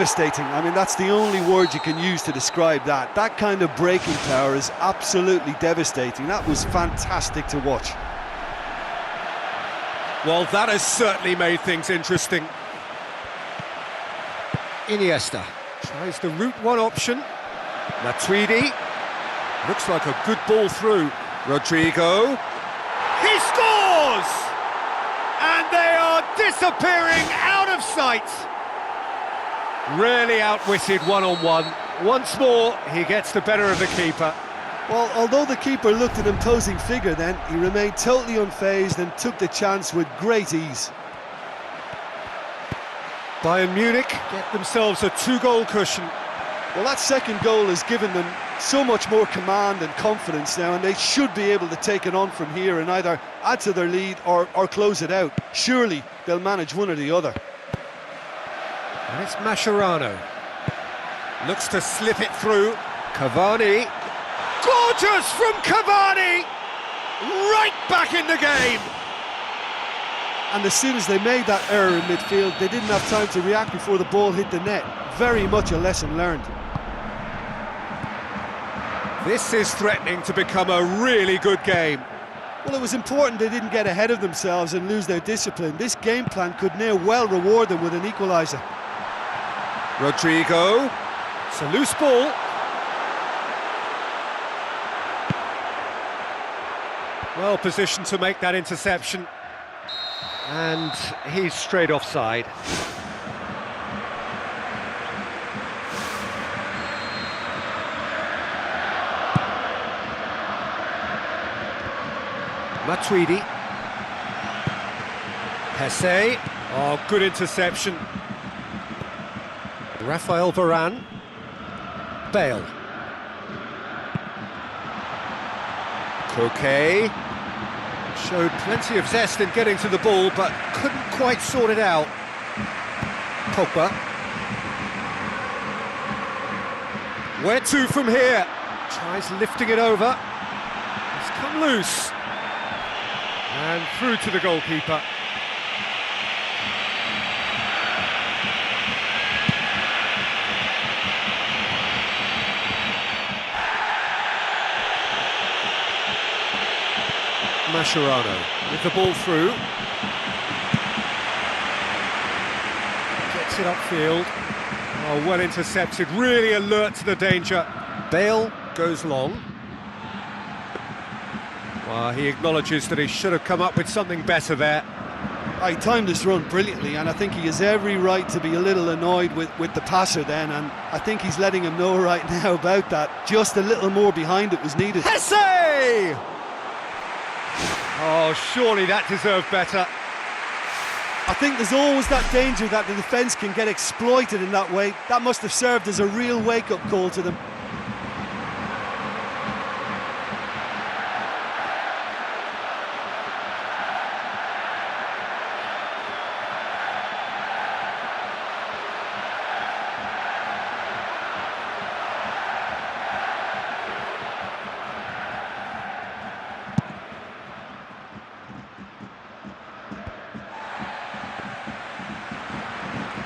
Devastating. I mean, that's the only word you can use to describe that. That kind of breaking power is absolutely devastating. That was fantastic to watch. Well, that has certainly made things interesting. Iniesta tries the route one option. Matuidi. Looks like a good ball through. Rodrigo. He scores! And they are disappearing out of sight. Really outwitted one-on-one. Once more, he gets the better of the keeper. Well, although the keeper looked an imposing figure then, he remained totally unfazed and took the chance with great ease. Bayern Munich get themselves a 2-goal cushion. Well, that second goal has given them so much more command and confidence now, and they should be able to take it on from here and either add to their lead or close it out. Surely they'll manage one or the other. And it's Mascherano. Looks to slip it through. Cavani. Gorgeous from Cavani! Right back in the game! And as soon as they made that error in midfield, they didn't have time to react before the ball hit the net. Very much a lesson learned. This is threatening to become a really good game. Well, it was important they didn't get ahead of themselves and lose their discipline. This game plan could now well reward them with an equaliser. Rodrigo. It's a loose ball. Well positioned to make that interception. And he's straight offside. Matuidi. Hesse. Oh, good interception. Rafael Varane. Bale. Koke. Showed plenty of zest in getting to the ball, but couldn't quite sort it out. Pogba. Where to from here? Tries lifting it over. It's come loose. And through to the goalkeeper. Mascherano with the ball through. Gets it upfield. Oh, well intercepted, really alert to the danger. Bale goes long. Well, he acknowledges that he should have come up with something better there. He timed his run brilliantly, and I think he has every right to be a little annoyed with the passer then, and I think he's letting him know right now about that. Just a little more behind it was needed. Hesse! Oh, surely that deserved better. I think there's always that danger that the defence can get exploited in that way. That must have served as a real wake-up call to them.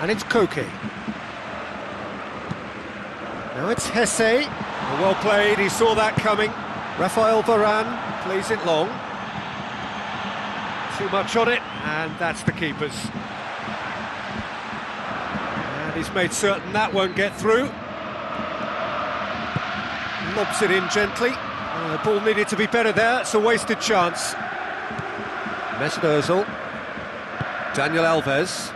And it's Koke. Now it's Hesse. Well played, he saw that coming. Rafael Varane plays it long. Too much on it, and that's the keeper's. And he's made certain that won't get through. Lobs it in gently. The ball needed to be better there, it's a wasted chance. Mesut Ozil. Daniel Alves.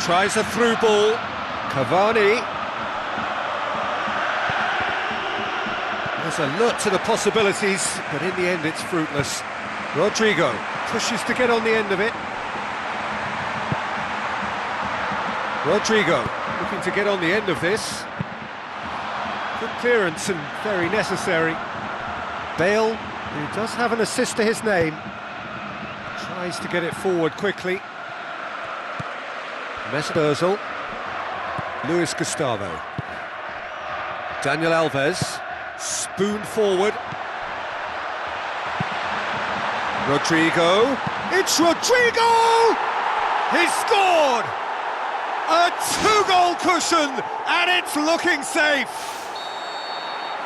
Tries a through ball. Cavani. There's alert to the possibilities, but in the end it's fruitless. Rodrigo pushes to get on the end of it. Rodrigo looking to get on the end of this. Good clearance and very necessary. Bale, who does have an assist to his name, tries to get it forward quickly. Mesut Ozil. Luis Gustavo. Daniel Alves. Spoon forward. Rodrigo. It's Rodrigo! He's scored! two-goal cushion, and it's looking safe.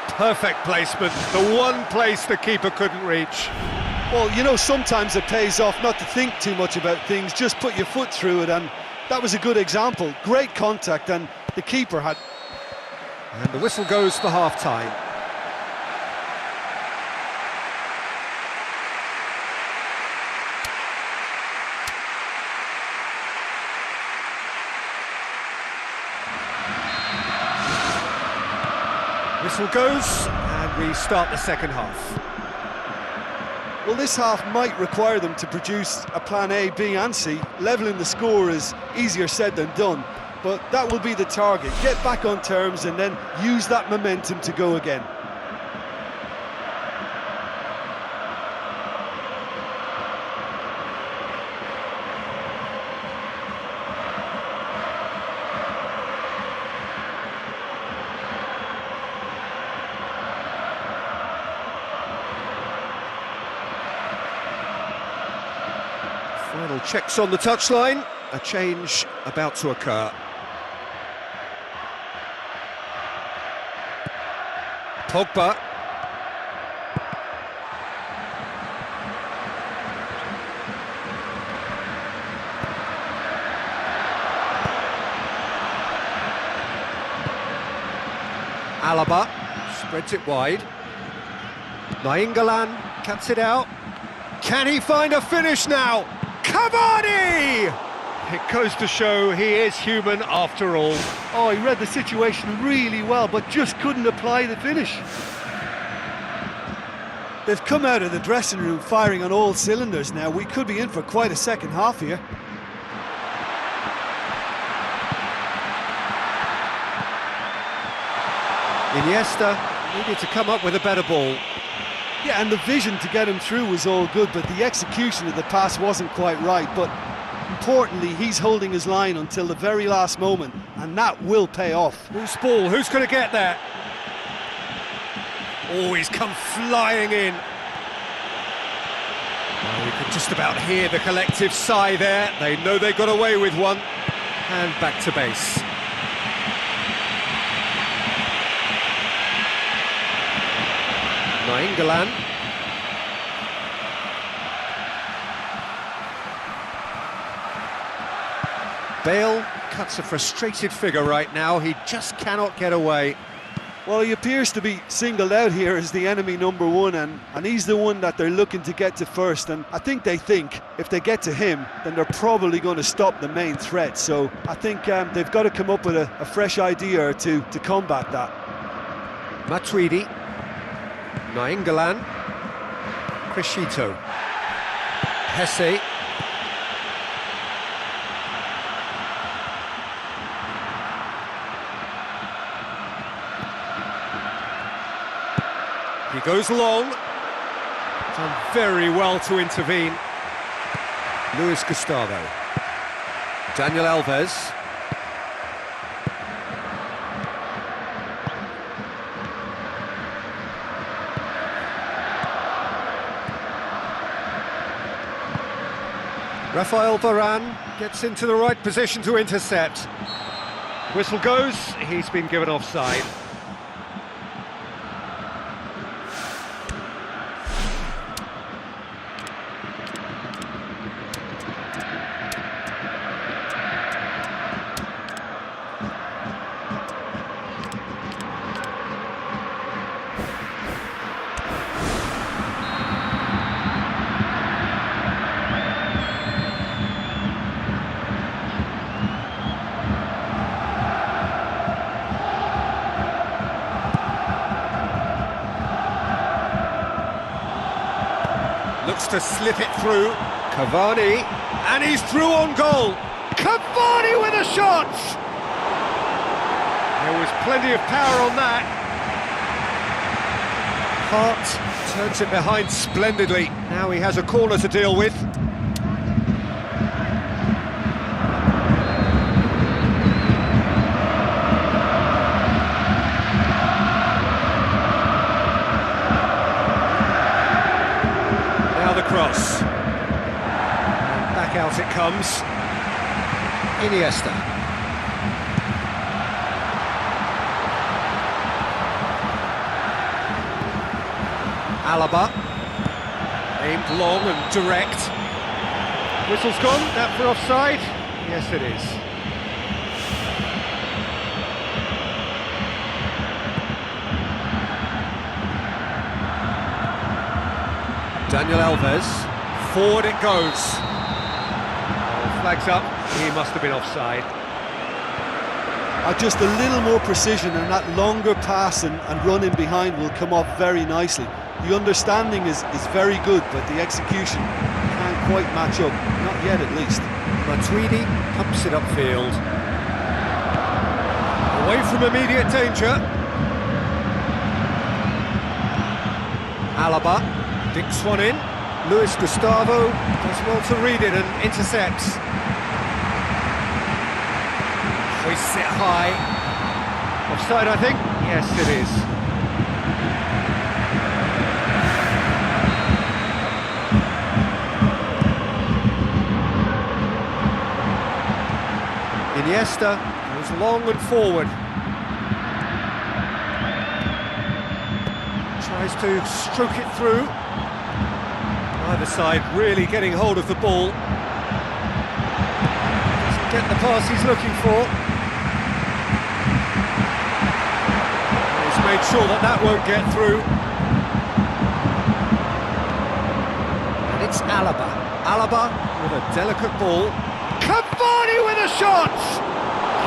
Perfect placement, the one place the keeper couldn't reach. Well, you know, sometimes it pays off not to think too much about things, just put your foot through it, and that was a good example. Great contact, and the keeper had... And the whistle goes for half-time. Whistle goes, and we start the second half. Well, this half might require them to produce a plan A, B and C. Levelling the score is easier said than done, but that will be the target. Get back on terms and then use that momentum to go again. Final checks on the touchline, a change about to occur. Pogba. Alaba spreads it wide. Nainggolan cuts it out. Can he find a finish now? Cavani! It goes to show he is human after all. Oh, he read the situation really well, but just couldn't apply the finish. They've come out of the dressing room firing on all cylinders now. We could be in for quite a second half here. Iniesta needed to come up with a better ball. Yeah, and the vision to get him through was all good, but the execution of the pass wasn't quite right. But importantly, he's holding his line until the very last moment, and that will pay off. Who's ball? Who's going to get there? Oh, he's come flying in. Oh, you could just about hear the collective sigh there. They know they got away with one. And back to base. Nainggolan. Bale cuts a frustrated figure right now. He just cannot get away. Well, he appears to be singled out here as the enemy number one, and he's the one that they're looking to get to first. And I think if they get to him, then they're probably going to stop the main threat. So I think they've got to come up with a fresh idea or two to combat that. Matuidi. Nainggolan. Crescito. Hesse. He goes long. Done very well to intervene. Luis Gustavo. Daniel Alves. Rafael Varane gets into the right position to intercept. Whistle goes, he's been given offside. Looks to slip it through. Cavani, and he's through on goal. Cavani with a shot! There was plenty of power on that. Hart turns it behind splendidly. Now he has a corner to deal with. Cross. And back out it comes. Iniesta. Alaba. Aimed long and direct. Whistle's gone, that for offside? Yes, it is. Daniel Alves, forward it goes. Oh, flags up, he must have been offside. Just a little more precision, and that longer pass and run in behind will come off very nicely. The understanding is very good, but the execution can't quite match up, not yet at least. Matuidi pumps it upfield. Away from immediate danger. Alaba dinks one in. Luis Gustavo does well to read it and intercepts. Hoists it high. Offside, I think? Yes, it is. Iniesta goes long and forward. Tries to stroke it through. Either side really getting hold of the ball. Doesn't get the pass he's looking for. He's made sure that won't get through. And it's Alaba. Alaba with a delicate ball. Cavani with a shot!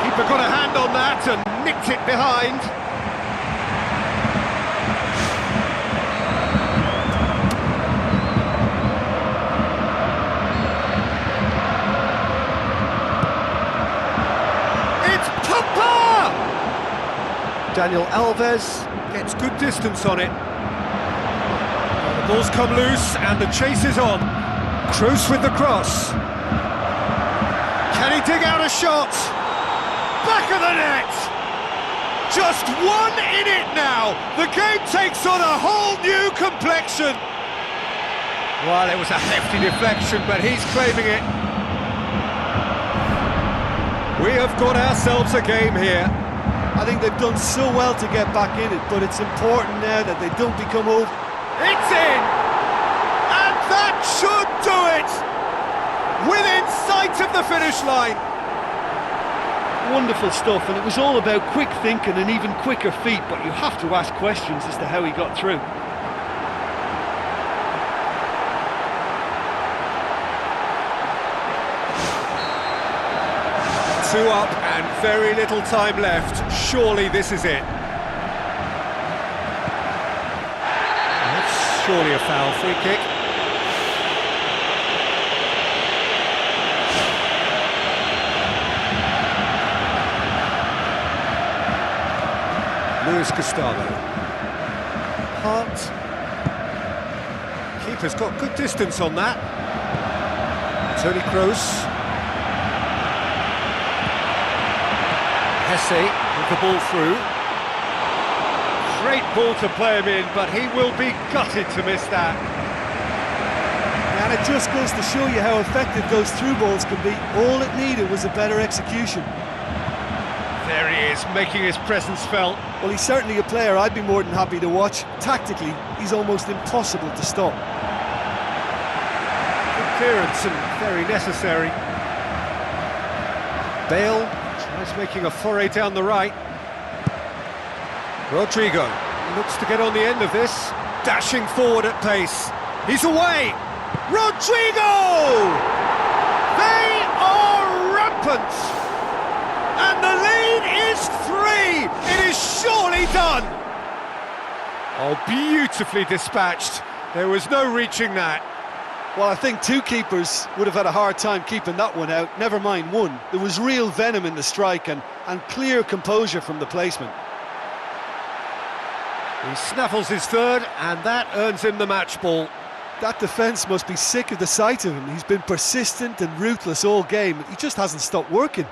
Keeper got a hand on that and nicked it behind. It's Pogba! Daniel Alves gets good distance on it. The ball's come loose and the chase is on. Kroos with the cross. Can he dig out a shot? Back of the net! Just one in it now! The game takes on a whole new complexion! Well, it was a hefty deflection, but he's claiming it. We have got ourselves a game here. I think they've done so well to get back in it, but it's important now that they don't become over. It's in! And that should do it! Within sight of the finish line. Wonderful stuff, and it was all about quick thinking and even quicker feet, but you have to ask questions as to how he got through. Two up and very little time left. Surely this is it. That's surely a foul. Free kick. Luis Gustavo. Hart. Keeper's got good distance on that. Toni Kroos. Hesse with the ball through. Great ball to play him in, but he will be gutted to miss that. And it just goes to show you how effective those through balls can be. All it needed was a better execution. There he is, making his presence felt. Well, he's certainly a player I'd be more than happy to watch. Tactically, he's almost impossible to stop. Good clearance and very necessary. Bale tries making a foray down the right. Rodrigo looks to get on the end of this. Dashing forward at pace. He's away! Rodrigo! They are rampant! And the lead is 3! It is surely done! Oh, beautifully dispatched. There was no reaching that. Well, I think two keepers would have had a hard time keeping that one out, never mind one. There was real venom in the strike and clear composure from the placement. He snaffles his third, and that earns him the match ball. That defence must be sick of the sight of him. He's been persistent and ruthless all game. He just hasn't stopped working.